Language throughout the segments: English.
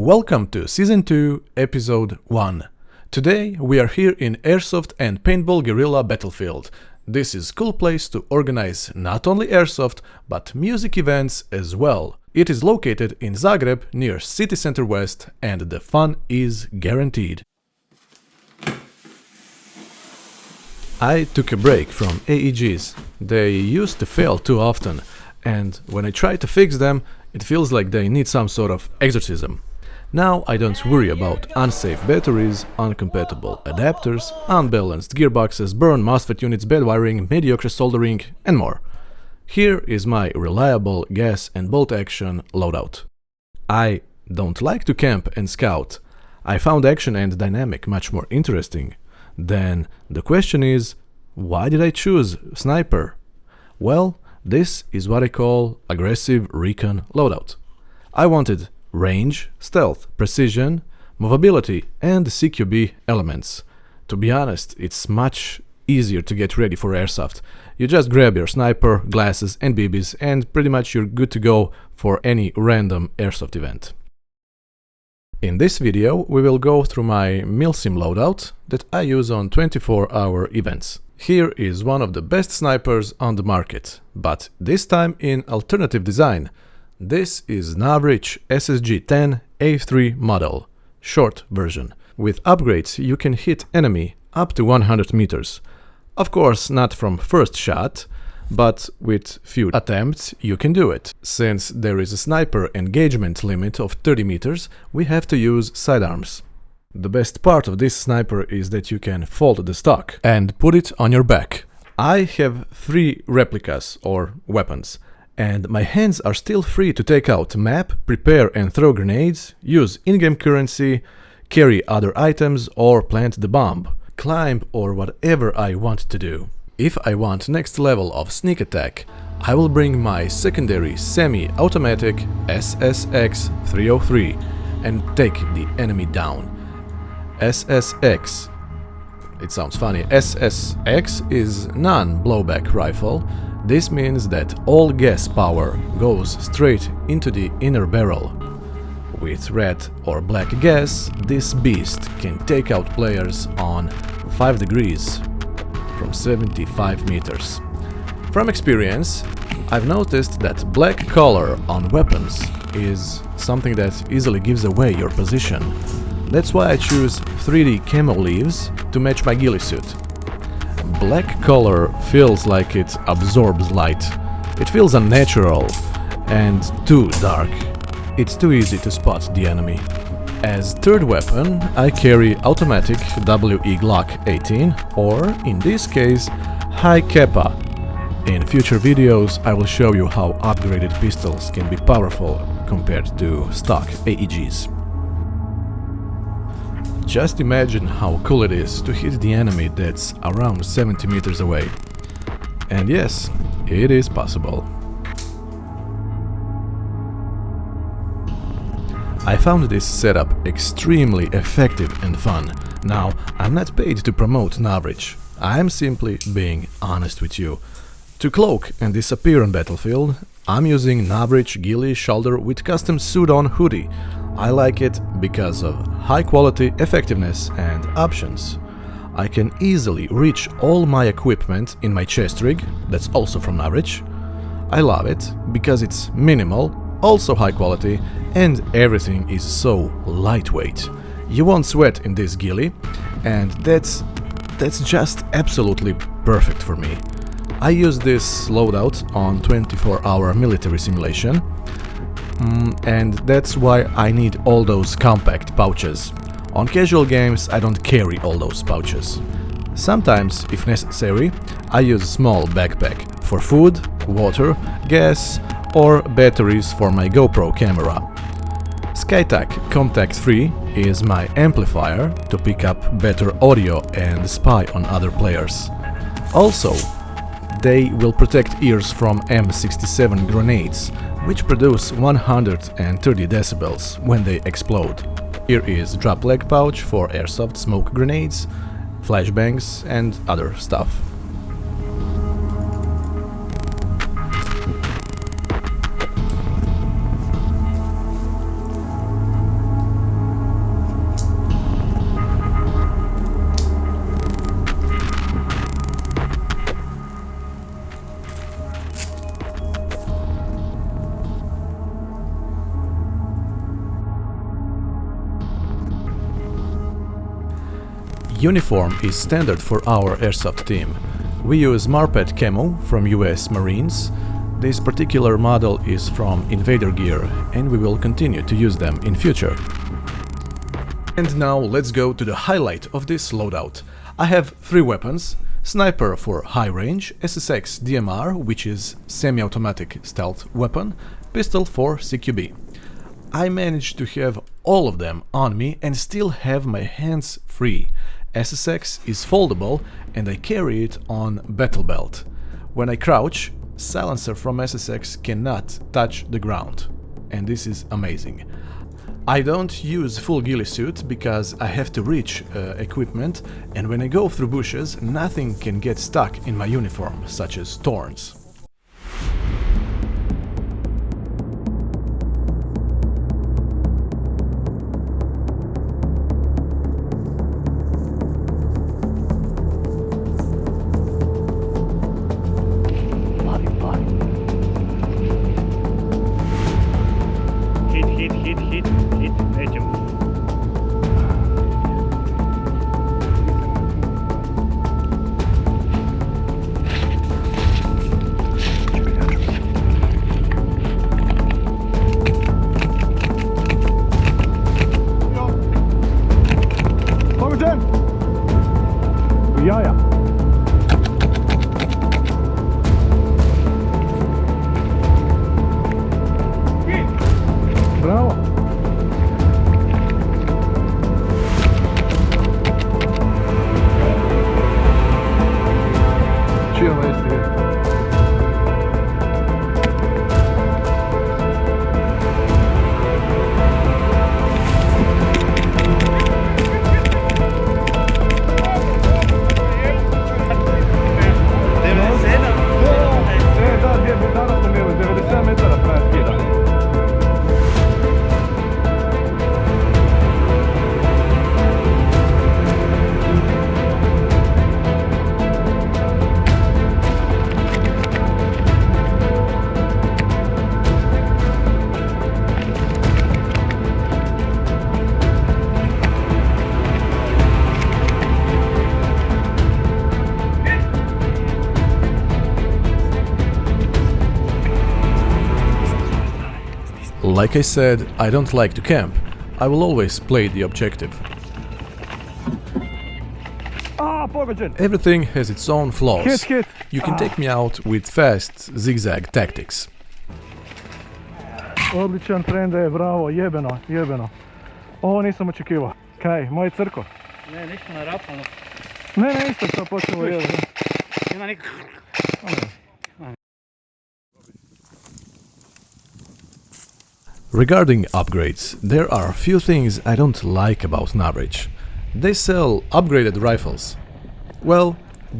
Welcome to Season 2, Episode 1. Today we are here in Airsoft and Paintball Guerrilla Battlefield. This is a cool place to organize not only Airsoft, but music events as well. It is located in Zagreb near City Center West and the fun is guaranteed. I took a break from AEGs. They used to fail too often, and when I try to fix them, it feels like they need some sort of exorcism. Now I don't worry about unsafe batteries, uncompatible adapters, unbalanced gearboxes, burned MOSFET units, bad wiring, mediocre soldering, and more. Here is my reliable gas and bolt action loadout. I don't like to camp and scout. I found action and dynamic much more interesting. Then the question is, why did I choose sniper? Well, this is what I call aggressive recon loadout. I wanted range, stealth, precision, movability, and CQB elements. To be honest, it's much easier to get ready for Airsoft. You just grab your sniper, glasses, and Bs, and pretty much you're good to go for any random Airsoft event. In this video, we will go through my MILSIM loadout that I use on 24-hour events. Here is one of the best snipers on the market, but this time in alternative design. This is Novritsch SSG 10 A3 model, short version. With upgrades you can hit enemy up to 100 meters. Of course not from first shot, but with few attempts you can do it. Since there is a sniper engagement limit of 30 meters, we have to use sidearms. The best part of this sniper is that you can fold the stock and put it on your back. I have 3 replicas or weapons, and my hands are still free to take out map, prepare and throw grenades, use in-game currency, carry other items or plant the bomb, climb or whatever I want to do. If I want next level of sneak attack, I will bring my secondary semi-automatic SSX303 and take the enemy down. SSX. It sounds funny. SSX is non-blowback rifle. This means that all gas power goes straight into the inner barrel. With red or black gas, this beast can take out players on 5 degrees from 75 meters. From experience, I've noticed that black color on weapons is something that easily gives away your position. That's why I choose 3D camo leaves to match my ghillie suit. Black color feels like it absorbs light. It feels unnatural and too dark. It's too easy to spot the enemy. As third weapon, I carry automatic WE Glock 18 or, in this case, Hi-Capa. In future videos, I will show you how upgraded pistols can be powerful compared to stock AEGs. Just imagine how cool it is to hit the enemy that's around 70 meters away. And yes, it is possible. I found this setup extremely effective and fun. Now, I'm not paid to promote Novritsch. I'm simply being honest with you. To cloak and disappear on battlefield, I'm using Novritsch ghillie shoulder with custom suit-on hoodie. I like it because of high quality, effectiveness and options. I can easily reach all my equipment in my chest rig, that's also from Novritsch. I love it because it's minimal, also high quality, and everything is so lightweight. You won't sweat in this ghillie, and that's just absolutely perfect for me. I use this loadout on 24-hour military simulation. And that's why I need all those compact pouches. On casual games I don't carry all those pouches. Sometimes, if necessary, I use a small backpack for food, water, gas or batteries for my GoPro camera. SkyTac Contact 3 is my amplifier to pick up better audio and spy on other players. Also, they will protect ears from M67 grenades, which produce 130 decibels when they explode. Here is drop leg pouch for airsoft smoke grenades, flashbangs and other stuff. Uniform is standard for our Airsoft team. We use Marpat camo from US Marines. This particular model is from Invader gear, and we will continue to use them in future. And now let's go to the highlight of this loadout. I have 3 weapons: sniper for high range, SSX DMR, which is semi-automatic stealth weapon, pistol for CQB. I managed to have all of them on me and still have my hands free. SSX is foldable and I carry it on battle belt. When I crouch, silencer from SSX cannot touch the ground, and this is amazing. I don't use full ghillie suit because I have to reach equipment, and when I go through bushes, nothing can get stuck in my uniform, such as thorns. Like I said, I don't like to camp. I will always play the objective. Everything has its own flaws. You can take me out with fast zigzag tactics. Odličan frende, bravo, jebeno, jebeno. Ovo nisam očekivao. Kaj, moje crko? Ne, ništa na rapalno. Ne, isto što počelo jebeno. Ima nikak. Regarding upgrades, there are a few things I don't like about Novritsch. They sell upgraded rifles. Well,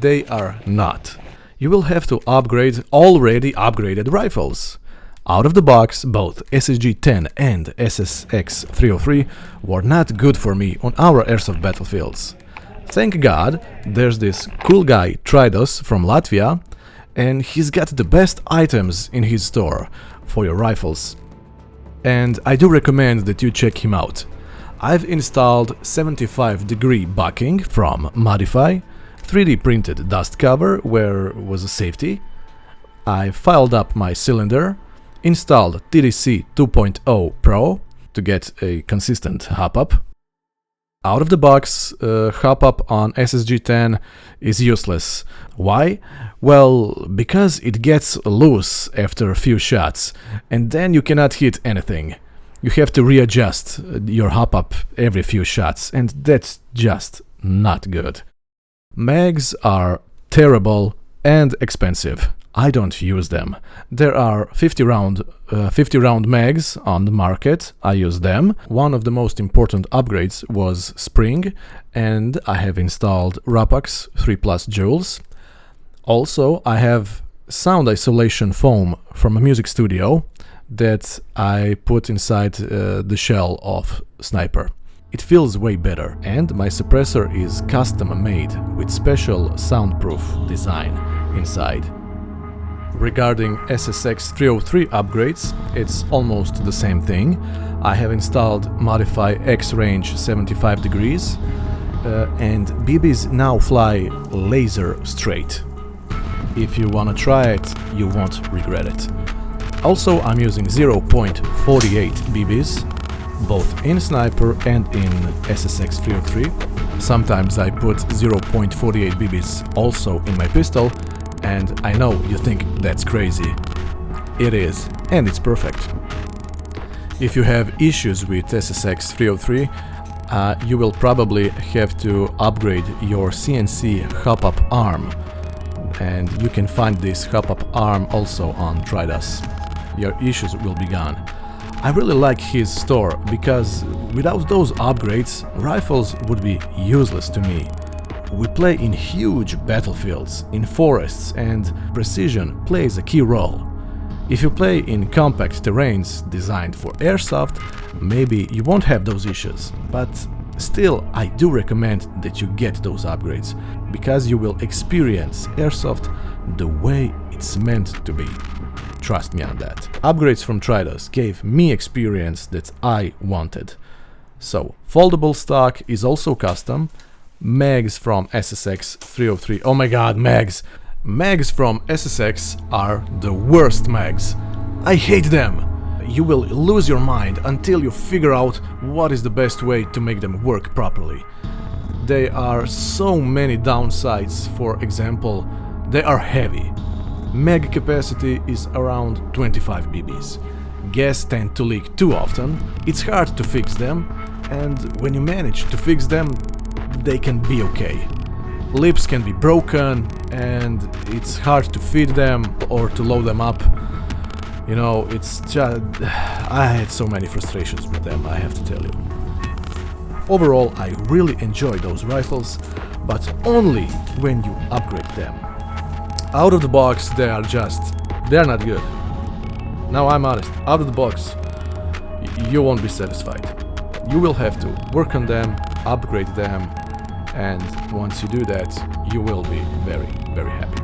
they are not. You will have to upgrade already upgraded rifles. Out of the box, both SSG-10 and SSX303 were not good for me on our Airsoft battlefields. Thank God, there's this cool guy Tridos from Latvia, and he's got the best items in his store for your rifles. And I do recommend that you check him out. I've installed 75-degree bucking from Modify, 3D printed dust cover where was a safety. I filed up my cylinder, installed TDC 2.0 Pro to get a consistent hop-up. Out of the box, hop-up on SSG-10 is useless. Why? Well, because it gets loose after a few shots, and then you cannot hit anything. You have to readjust your hop-up every few shots, and that's just not good. Mags are terrible and expensive. I don't use them. There are 50 round mags on the market. I use them. One of the most important upgrades was spring, and I have installed Rapax 3+ Joules. Also, I have sound isolation foam from a music studio that I put inside the shell of Sniper. It feels way better, and my suppressor is custom made with special soundproof design inside. Regarding SSX303 upgrades, it's almost the same thing. I have installed Modify X range 75 degrees, and BBs now fly laser straight. If you wanna try it, you won't regret it. Also, I'm using 0.48 BBs, both in Sniper and in SSX303. Sometimes I put 0.48 BBs also in my pistol, and I know you think that's crazy. It is, and it's perfect. If you have issues with SSX303, you will probably have to upgrade your CNC hop-up arm, and you can find this hop-up arm also on Tridos. Your issues will be gone. I really like his store, because without those upgrades, rifles would be useless to me. We play in huge battlefields, in forests, and precision plays a key role. If you play in compact terrains designed for Airsoft, maybe you won't have those issues, but still I do recommend that you get those upgrades, because you will experience Airsoft the way it's meant to be. Trust me on that. Upgrades from Tridos gave me experience that I wanted. So, foldable stock is also custom. Mags from SSX303. Oh my god, mags! Mags from SSX are the worst mags. I hate them! You will lose your mind until you figure out what is the best way to make them work properly. There are so many downsides. For example, they are heavy. Mag capacity is around 25 BBs. Gas tend to leak too often, it's hard to fix them, and when you manage to fix them, they can be okay. Lips can be broken, and it's hard to feed them or to load them up. You know, it's just... I had so many frustrations with them, I have to tell you. Overall, I really enjoy those rifles, but only when you upgrade them. Out of the box, they're not good. Now I'm honest, out of the box, you won't be satisfied. You will have to work on them, upgrade them, and once you do that, you will be very, very happy.